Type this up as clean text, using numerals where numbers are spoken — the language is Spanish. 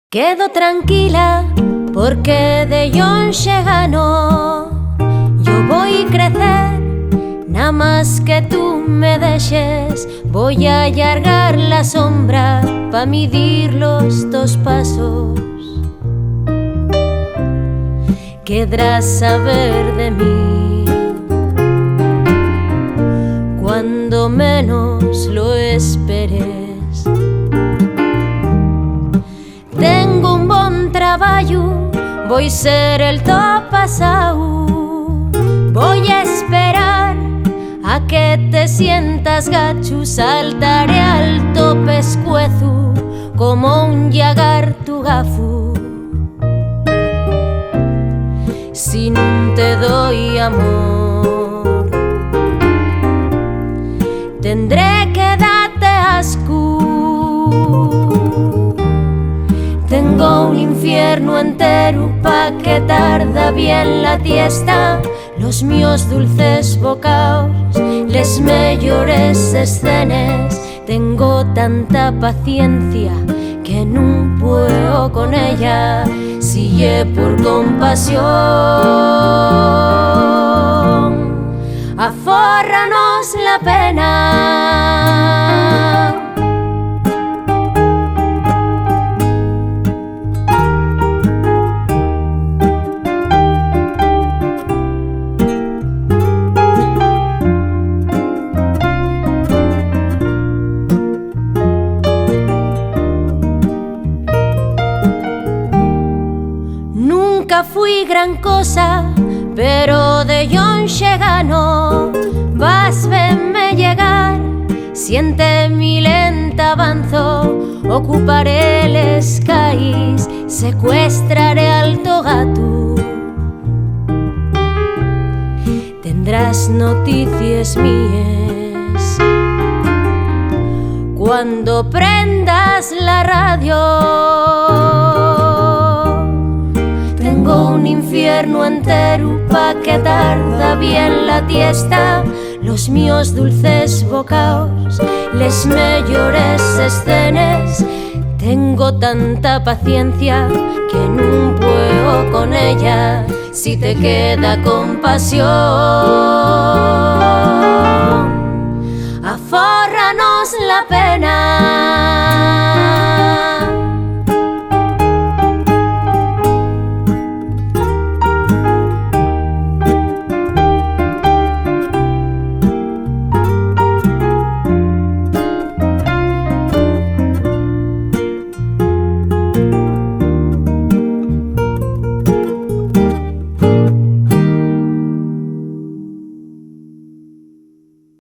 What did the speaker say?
Quedo tranquila porque de Yonxe gano. Yo voy a crecer, nada más que tú me dejes. Voy a allargar la sombra pa' medir los 2 pasos. Querrás saber de mí cuando menos lo esperes. Tengo un bon traballo, voy a ser el top pasao. Voy a esperar a que te sientas gacho. Saltaré alto pescuezo como un lagarto gafo. Si no te doy amor, tendré que darte asco. Tengo un infierno entero pa' que tarda bien la tiesta. Los míos dulces bocaos, les mejores escenas. Tengo tanta paciencia que no puedo con ella. Si es por compasión, afórranos la pena. Nunca fui gran cosa, pero de Yonxe gano. Vas a verme llegar, siente mi lenta avanzo. Ocuparé les calles, secuestraré al gato. Tendrás noticias mías cuando prendas la radio. Tengo un infierno entero pa' que tarda bien la tiesta. Los míos dulces bocaos, les mejores escenas. Tengo tanta paciencia que no puedo con ella. Si te queda compasión, afórranos la pena.